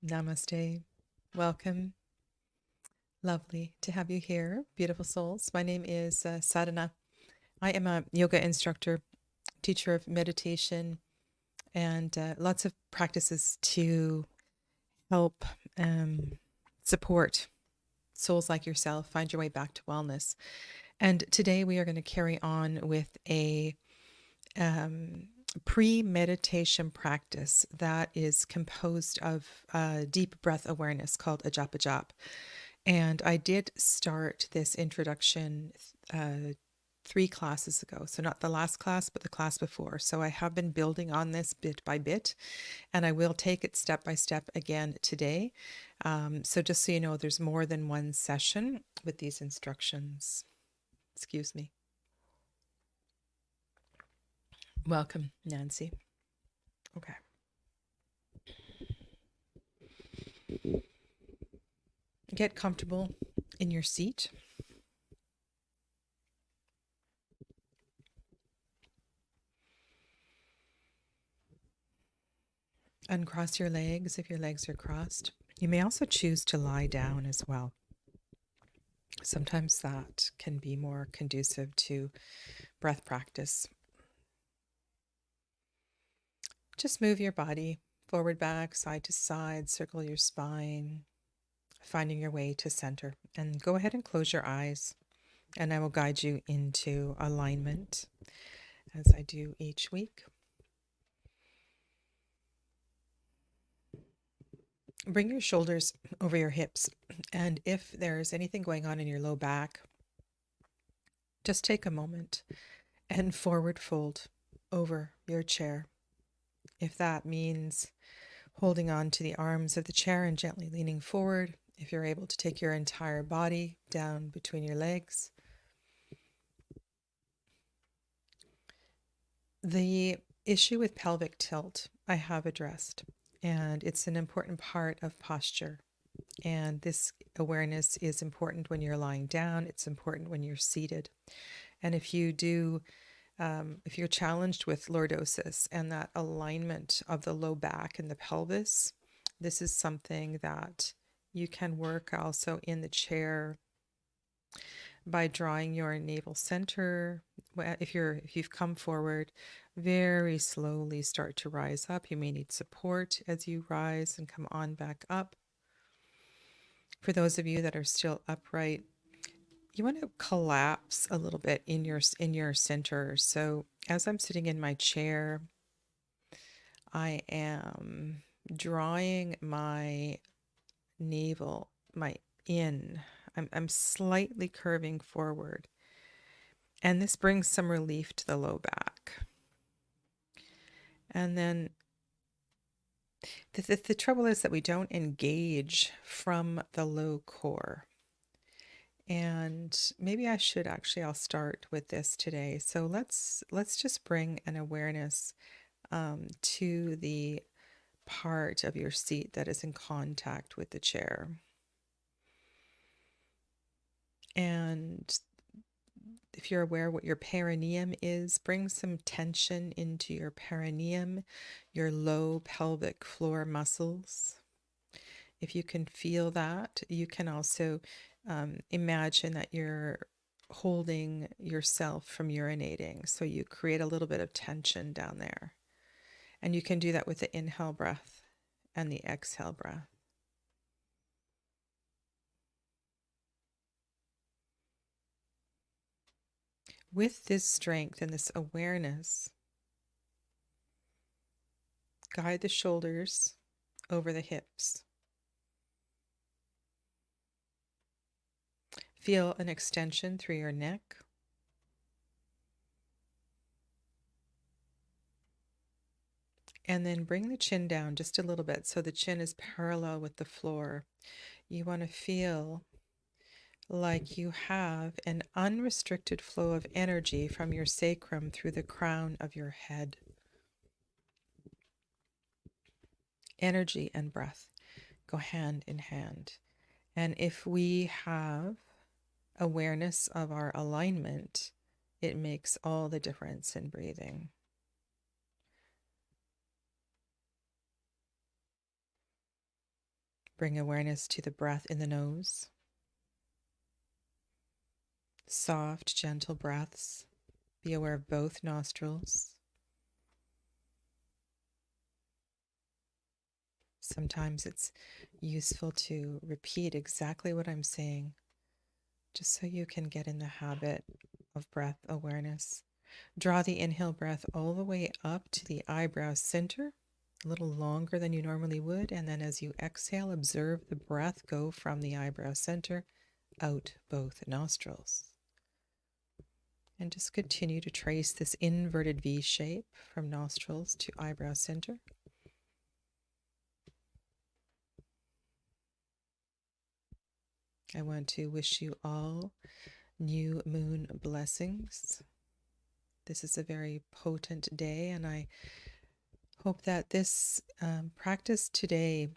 Namaste. Welcome. Lovely to have you here, beautiful souls. My name is Sadhana. I am a yoga instructor, teacher of meditation, and lots of practices to help support souls like yourself find your way back to wellness. And today we are going to carry on with a pre-meditation practice that is composed of deep breath awareness called Ajapa Japa. And I did start this introduction 3 classes ago. So not the last class, but the class before. So I have been building on this bit by bit, and I will take it step by step again today. So just so you know, there's more than one session with these instructions. Excuse me. Welcome, Nancy. Okay. Get comfortable in your seat. Uncross your legs if your legs are crossed. You may also choose to lie down as well. Sometimes that can be more conducive to breath practice. Just move your body forward, back, side to side, circle your spine, finding your way to center. And go ahead and close your eyes, and I will guide you into alignment as I do each week. Bring your shoulders over your hips, and if there's anything going on in your low back, just take a moment and forward fold over your chair. If that means holding on to the arms of the chair and gently leaning forward, if you're able to take your entire body down between your legs. The issue with pelvic tilt I have addressed, and it's an important part of posture. And this awareness is important when you're lying down. It's important when you're seated. And if you're challenged with lordosis and that alignment of the low back and the pelvis, this is something that you can work also in the chair by drawing your navel center. If you've come forward, very slowly start to rise up. You may need support as you rise and come on back up. For those of you that are still upright, you want to collapse a little bit in your center. So as I'm sitting in my chair, I am drawing my navel, I'm slightly curving forward. And this brings some relief to the low back. And then the trouble is that we don't engage from the low core. And maybe I'll start with this today. So let's just bring an awareness to the part of your seat that is in contact with the chair. And if you're aware what your perineum is, bring some tension into your perineum, your low pelvic floor muscles. If you can feel that, you can also imagine that you're holding yourself from urinating. So you create a little bit of tension down there. And you can do that with the inhale breath and the exhale breath. With this strength and this awareness, guide the shoulders over the hips. Feel an extension through your neck. And then bring the chin down just a little bit so the chin is parallel with the floor. You want to feel like you have an unrestricted flow of energy from your sacrum through the crown of your head. Energy and breath go hand in hand. And if we have awareness of our alignment, it makes all the difference in breathing. Bring awareness to the breath in the nose. Soft, gentle breaths. Be aware of both nostrils. Sometimes it's useful to repeat exactly what I'm saying, just so you can get in the habit of breath awareness. Draw the inhale breath all the way up to the eyebrow center, a little longer than you normally would, and then as you exhale, observe the breath go from the eyebrow center out both nostrils. And just continue to trace this inverted V shape from nostrils to eyebrow center. I want to wish you all new moon blessings. This is a very potent day, and I hope that this practice today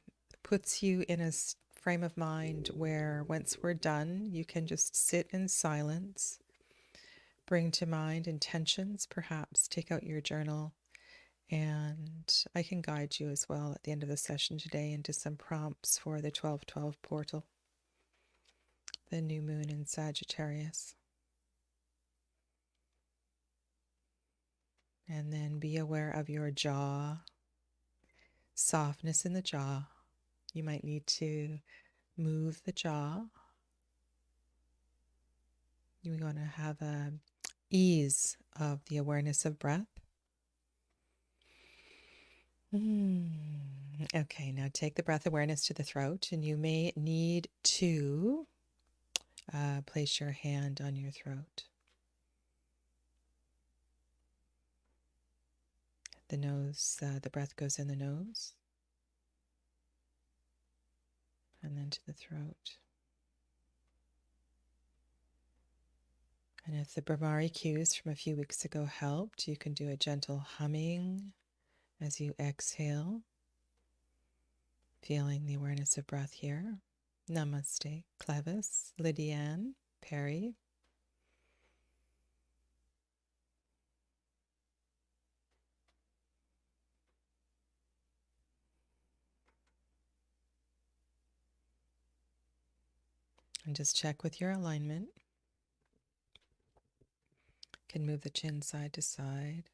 puts you in a frame of mind where once we're done, you can just sit in silence, bring to mind intentions, perhaps take out your journal, and I can guide you as well at the end of the session today into some prompts for the 12-12 portal, the new moon in Sagittarius. And then be aware of your jaw, softness in the jaw. You might need to move the jaw. You want to have a ease of the awareness of breath. Okay, now take the breath awareness to the throat, and you may need to place your hand on your throat. The nose, the breath goes in the nose and then to the throat. And if the Brahmari cues from a few weeks ago helped, you can do a gentle humming as you exhale, feeling the awareness of breath here. Namaste, Clevis, Lydiane, Perry. And just check with your alignment. Can move the chin side to side.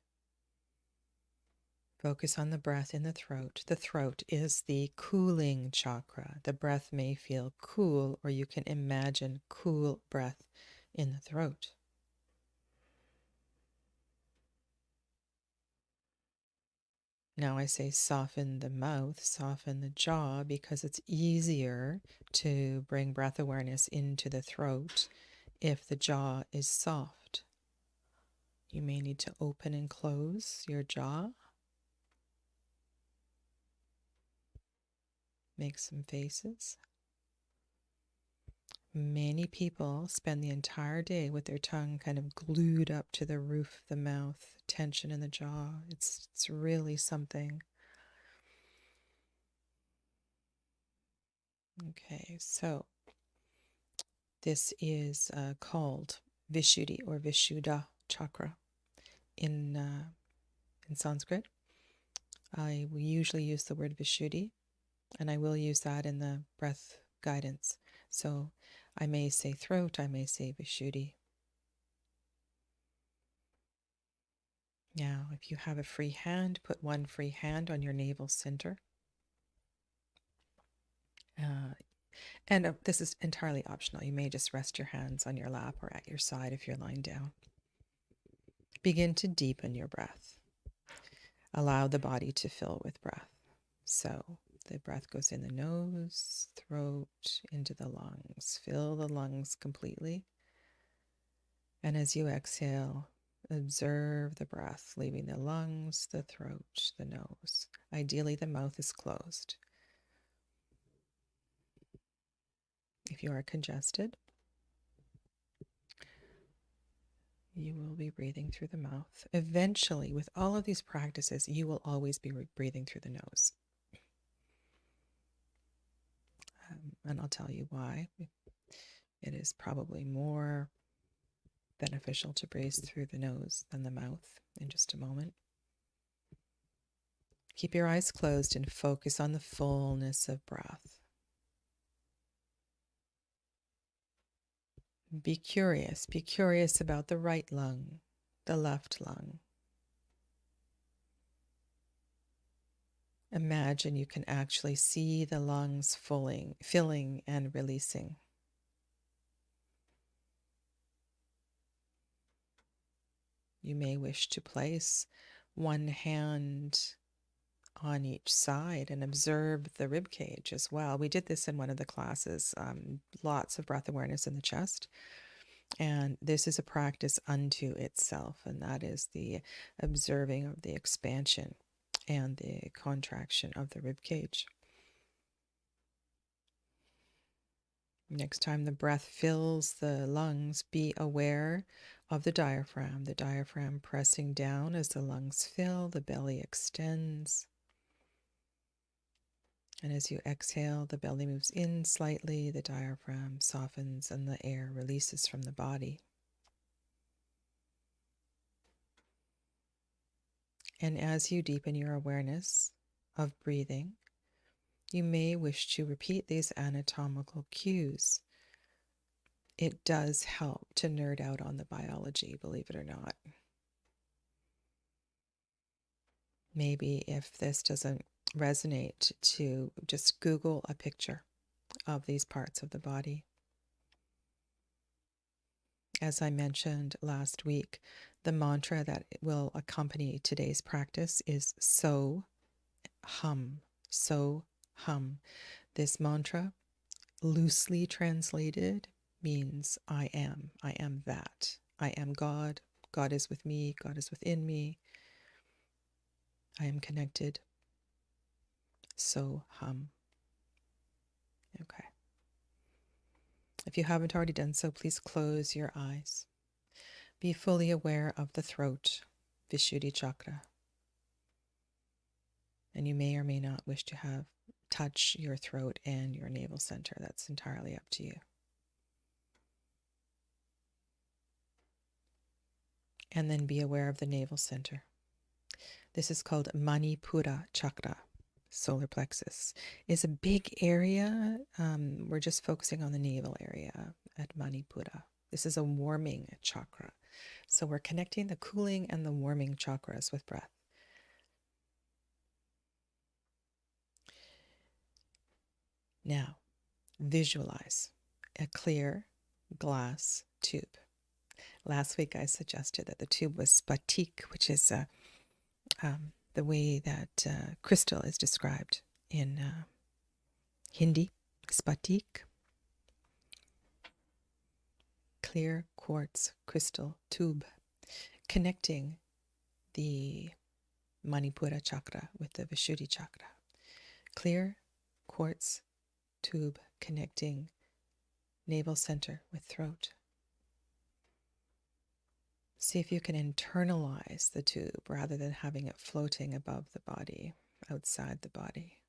Focus on the breath in the throat. The throat is the cooling chakra. The breath may feel cool, or you can imagine cool breath in the throat. Now I say soften the mouth, soften the jaw, because it's easier to bring breath awareness into the throat if the jaw is soft. You may need to open and close your jaw. Make some faces. Many people spend the entire day with their tongue kind of glued up to the roof of the mouth, tension in the jaw. It's really something. Okay, so this is called Vishuddhi or Vishuddha chakra in Sanskrit. I usually use the word Vishuddhi, and I will use that in the breath guidance. So I may say throat, I may say Vishuddhi. Now, if you have a free hand, put one free hand on your navel center. And this is entirely optional. You may just rest your hands on your lap or at your side if you're lying down. Begin to deepen your breath. Allow the body to fill with breath. So the breath goes in the nose, throat, into the lungs. Fill the lungs completely. And as you exhale, observe the breath, leaving the lungs, the throat, the nose. Ideally, the mouth is closed. If you are congested, you will be breathing through the mouth. Eventually, with all of these practices, you will always be breathing through the nose. And I'll tell you why. It is probably more beneficial to breathe through the nose than the mouth in just a moment. Keep your eyes closed and focus on the fullness of breath. Be curious. Be curious about the right lung, the left lung. Imagine you can actually see the lungs filling and releasing. You may wish to place one hand on each side and observe the rib cage as well. We did this in one of the classes, lots of breath awareness in the chest. And this is a practice unto itself, and that is the observing of the expansion and the contraction of the rib cage. Next time the breath fills the lungs, be aware of the diaphragm pressing down as the lungs fill, the belly extends. And as you exhale, the belly moves in slightly, the diaphragm softens, and the air releases from the body. And as you deepen your awareness of breathing, you may wish to repeat these anatomical cues. It does help to nerd out on the biology, believe it or not. Maybe if this doesn't resonate, to just Google a picture of these parts of the body. As I mentioned last week, the mantra that will accompany today's practice is so hum. So hum. This mantra, loosely translated, means I am that. I am God. God is with me. God is within me. I am connected. So hum. Okay. If you haven't already done so, please close your eyes. Be fully aware of the throat, Vishuddhi chakra. And you may or may not wish to touch your throat and your navel center. That's entirely up to you. And then be aware of the navel center. This is called Manipura chakra. Solar plexus is a big area. We're just focusing on the navel area at Manipura. This is a warming chakra. So we're connecting the cooling and the warming chakras with breath. Now, visualize a clear glass tube. Last week I suggested that the tube was spatik, which is the way that crystal is described in Hindi. Spatik. Clear quartz crystal tube connecting the Manipura chakra with the Vishuddhi chakra. Clear quartz tube connecting navel center with throat. See if you can internalize the tube rather than having it floating above the body, outside the body.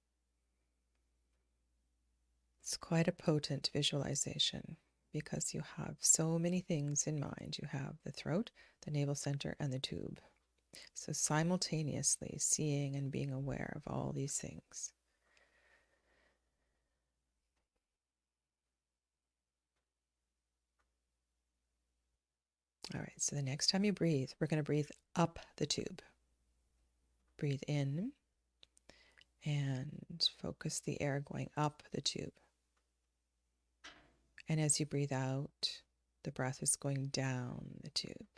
It's quite a potent visualization because you have so many things in mind. You have the throat, the navel center, and the tube. So simultaneously seeing and being aware of all these things. All right, so the next time you breathe, we're going to breathe up the tube. Breathe in and focus the air going up the tube. And as you breathe out, the breath is going down the tube.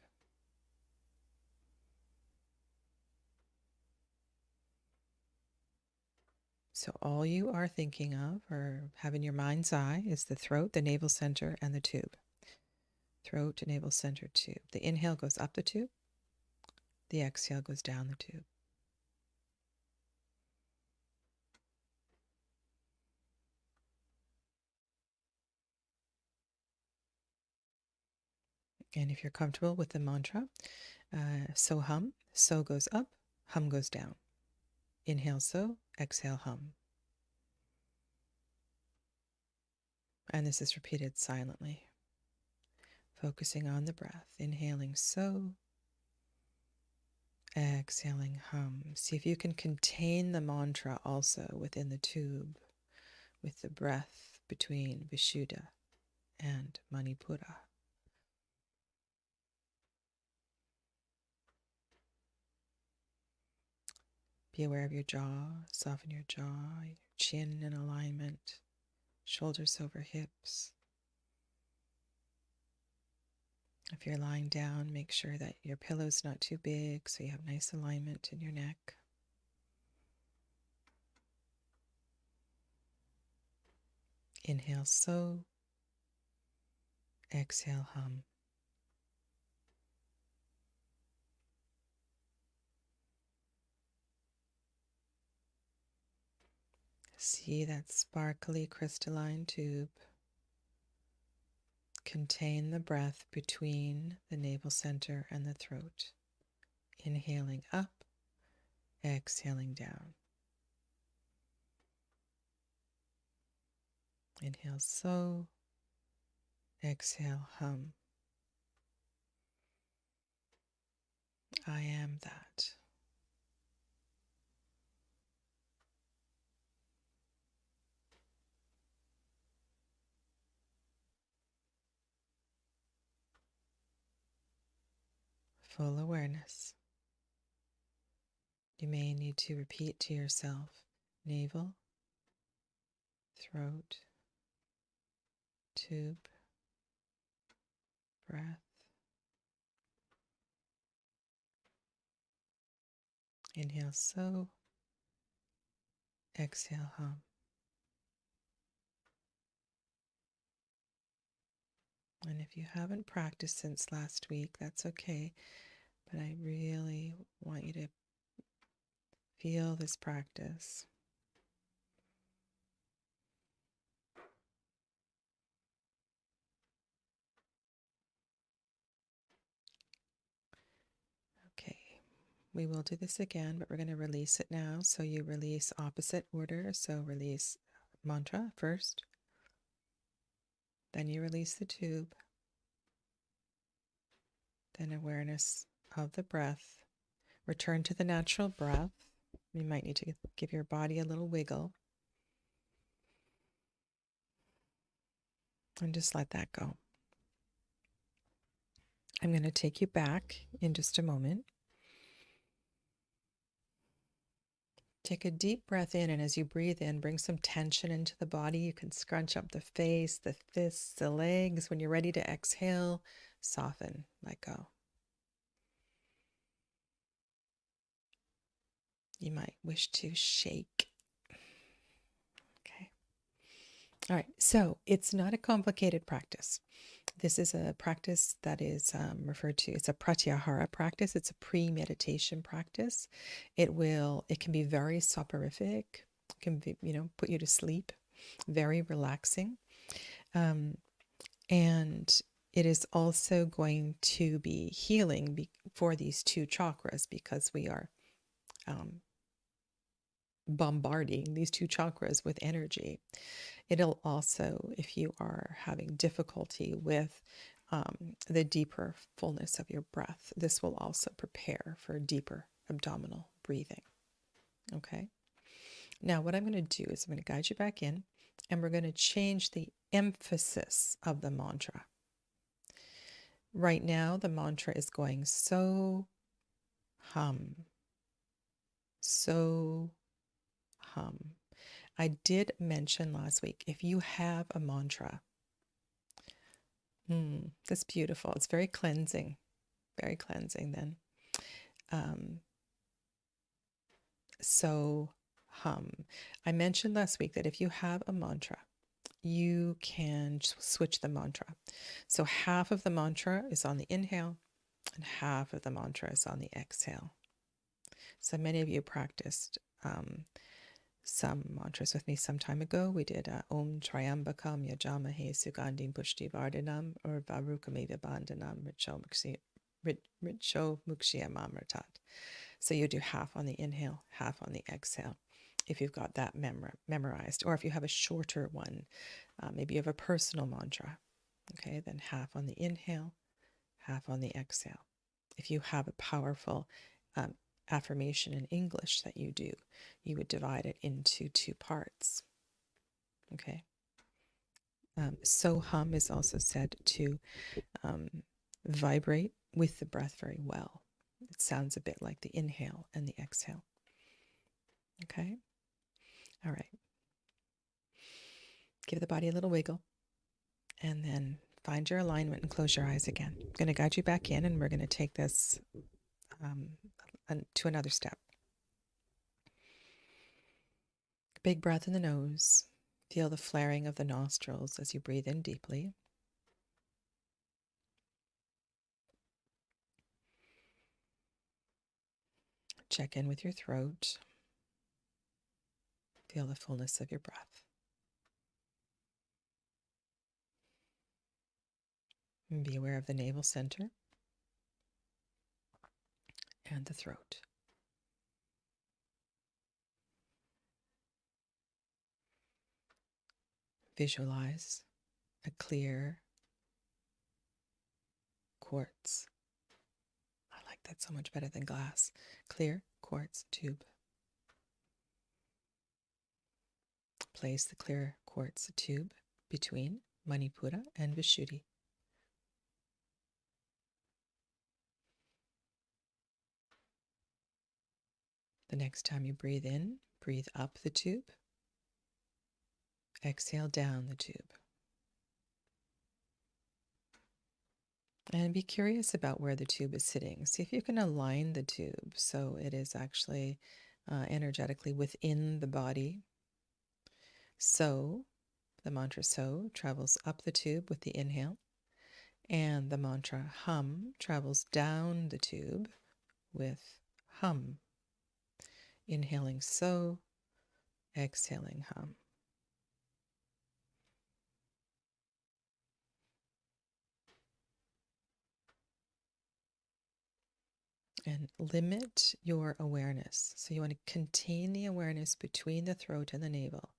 So all you are thinking of or have in your mind's eye is the throat, the navel center, and the tube. Throat, navel center, tube. The inhale goes up the tube. The exhale goes down the tube. And if you're comfortable with the mantra, so hum, so goes up, hum goes down. Inhale so, exhale hum. And this is repeated silently, focusing on the breath. Inhaling so, exhaling hum. See if you can contain the mantra also within the tube, with the breath between Vishuddha and Manipura. Be aware of your jaw. Soften your jaw, your chin in alignment, shoulders over hips. If you're lying down, make sure that your pillow's not too big so you have nice alignment in your neck. Inhale, so. Exhale, hum. See that sparkly crystalline tube. Contain the breath between the navel center and the throat. Inhaling up, exhaling down. Inhale, so. Exhale, hum. I am that. Full awareness. You may need to repeat to yourself, navel, throat, tube, breath. Inhale, so. Exhale, hum. And if you haven't practiced since last week, that's okay. But I really want you to feel this practice. Okay, we will do this again, but we're going to release it now. So you release opposite order. So release mantra first. Then you release the tube. Then awareness of the breath. Return to the natural breath. You might need to give your body a little wiggle. And just let that go. I'm going to take you back in just a moment. Take a deep breath in, and as you breathe in, bring some tension into the body. You can scrunch up the face, the fists, the legs. When you're ready to exhale, soften, let go. You might wish to shake. Okay. All right. So it's not a complicated practice. This is a practice that is referred to, it's a pratyahara practice. It's a pre-meditation practice. It can be very soporific, can be, put you to sleep, very relaxing. And it is also going to be healing for these two chakras, because we are bombarding these two chakras with energy. It'll also, if you are having difficulty with the deeper fullness of your breath, this will also prepare for deeper abdominal breathing. Okay. Now, what I'm going to do is I'm going to guide you back in, and we're going to change the emphasis of the mantra. Right now, the mantra is going so, hum, so, hum. I did mention last week, if you have a mantra, that's beautiful. It's very cleansing then. So hum. I mentioned last week that if you have a mantra, you can switch the mantra. So half of the mantra is on the inhale and half of the mantra is on the exhale. So many of you practiced some mantras with me some time ago. We did Om Triambakam Yajamahe Sugandhim Pushti Vardhanam, or Varukamiva Bandhanam Richo Mukshiyamamratat. So you do half on the inhale, half on the exhale, if you've got that memorized. Or if you have a shorter one, maybe you have a personal mantra, okay, then half on the inhale, half on the exhale. If you have a powerful affirmation in English that you do, you would divide it into two parts, okay? So hum is also said to vibrate with the breath very well. It sounds a bit like the inhale and the exhale. Okay? All right. Give the body a little wiggle, and then find your alignment and close your eyes again. I'm going to guide you back in, and we're going to take this to another step. Big breath in the nose. Feel the flaring of the nostrils as you breathe in deeply. Check in with your throat. Feel the fullness of your breath. And be aware of the navel center and the throat. Visualize a clear quartz. I like that so much better than glass. Clear quartz tube. Place the clear quartz tube between Manipura and Vishuddhi. The next time you breathe in, breathe up the tube. Exhale down the tube. And be curious about where the tube is sitting. See if you can align the tube so it is actually energetically within the body. So, the mantra so travels up the tube with the inhale, and the mantra hum travels down the tube with hum. Inhaling so, exhaling hum. And limit your awareness. So you want to contain the awareness between the throat and the navel.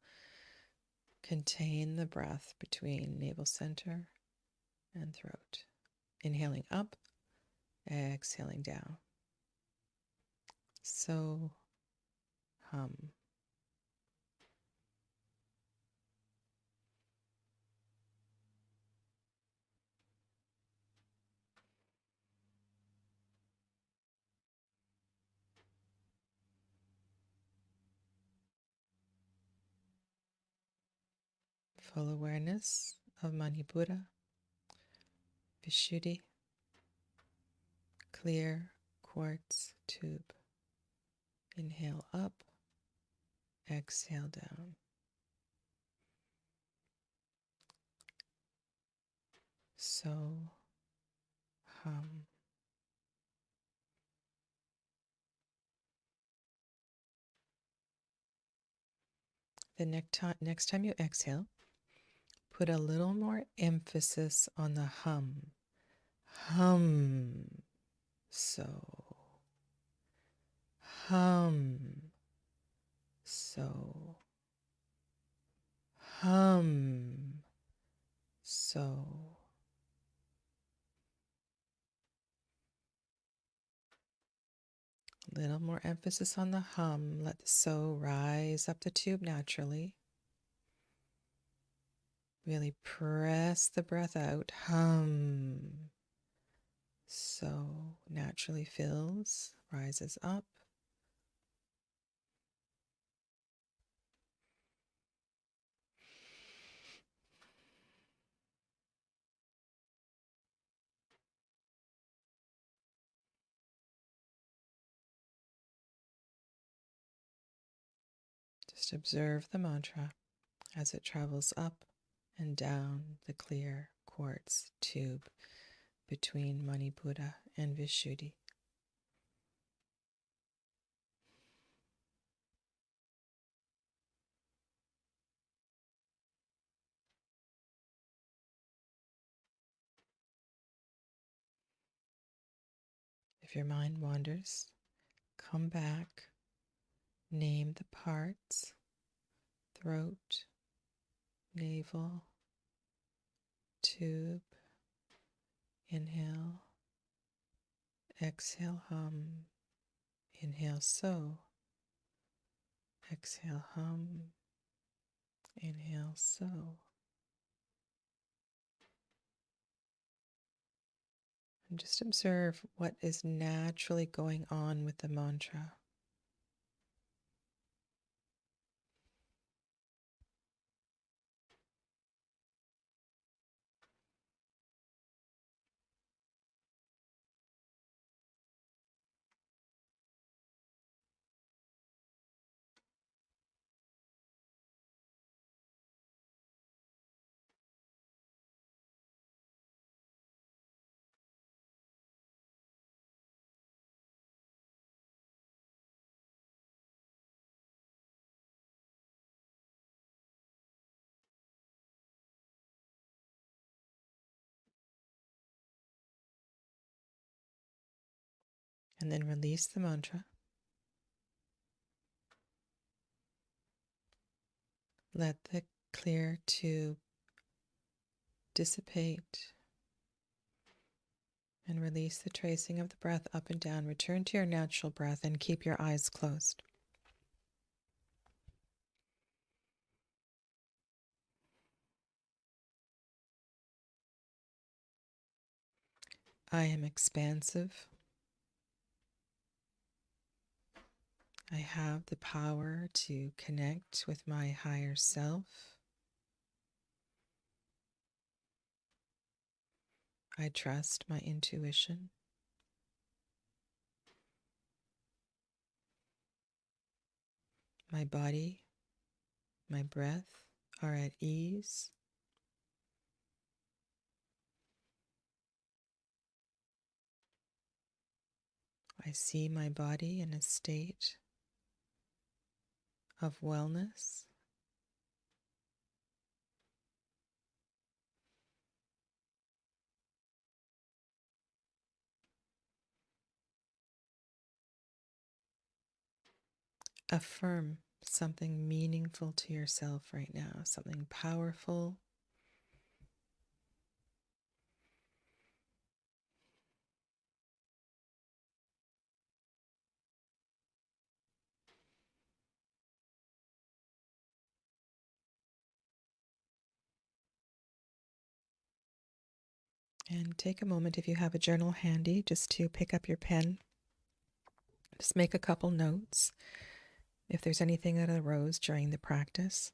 Contain the breath between navel center and throat. Inhaling up, exhaling down. So hum. Full awareness of Manipura, Vishuddhi, clear quartz tube. Inhale up, exhale down. So hum. The next time you exhale, put a little more emphasis on the hum. Hum. So hum. So hum. So a little more emphasis on the hum. Let the so rise up the tube naturally. Really press the breath out. Hum. So naturally fills, rises up. Just observe the mantra as it travels up and down the clear quartz tube between Manipura and Vishuddhi. If your mind wanders, come back, name the parts, throat, navel, tube, inhale, exhale, hum, inhale, so, exhale, hum, inhale, so. And just observe what is naturally going on with the mantra. And then release the mantra. Let the clear tube dissipate and release the tracing of the breath up and down. Return to your natural breath and keep your eyes closed. I am expansive. I have the power to connect with my higher self. I trust my intuition. My body, my breath are at ease. I see my body in a state of wellness. Affirm something meaningful to yourself right now, something powerful. And take a moment, if you have a journal handy, just to pick up your pen. Just make a couple notes if there's anything that arose during the practice.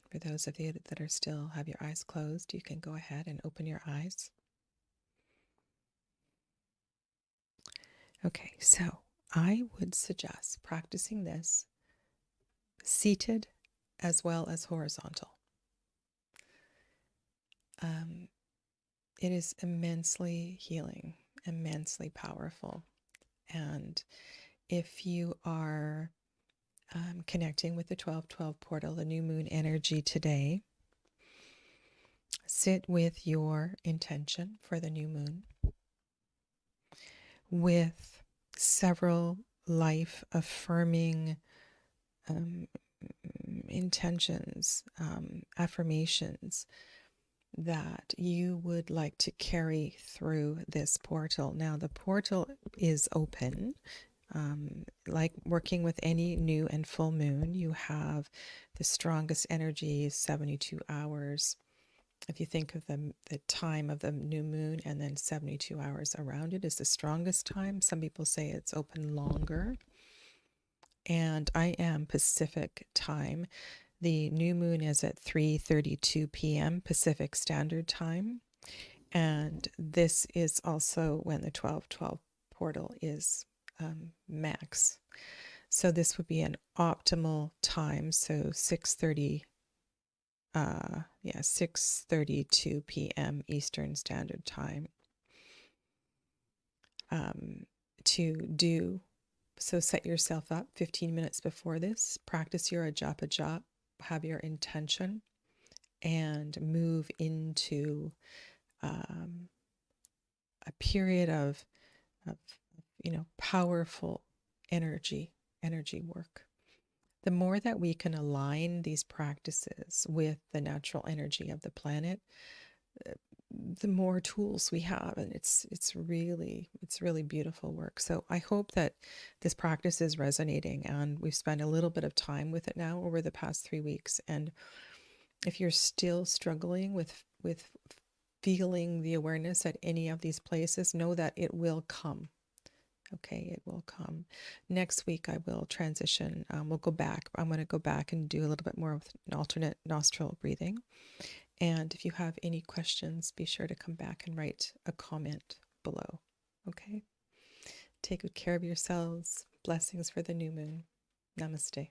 For those of you that are still have your eyes closed, you can go ahead and open your eyes. Okay, so I would suggest practicing this seated as well as horizontal. It is immensely healing, immensely powerful. And if you are connecting with the 1212 portal, the new moon energy today, sit with your intention for the new moon with several life affirming intentions, affirmations that you would like to carry through this portal. Now, the portal is open. Like working with any new and full moon, you have the strongest energy 72 hours. If you think of the time of the new moon and then 72 hours around it is the strongest time. Some people say it's open longer. And I am Pacific time. The new moon is at 3:32 p.m. Pacific Standard Time. And this is also when the 1212 portal is max. So this would be an optimal time. So 6:32 p.m. Eastern Standard Time to do. So set yourself up 15 minutes before this, practice your Ajapa Japa, have your intention, and move into a period of powerful energy work. The more that we can align these practices with the natural energy of the planet, the more tools we have, and it's really beautiful work. So I hope that this practice is resonating, and we've spent a little bit of time with it now over the past 3 weeks. And if you're still struggling with feeling the awareness at any of these places, know that it will come. Okay, it will come. Next week I will transition. We'll go back. I'm going to go back and do a little bit more of an alternate nostril breathing. And if you have any questions, be sure to come back and write a comment below. Okay? Take good care of yourselves. Blessings for the new moon. Namaste.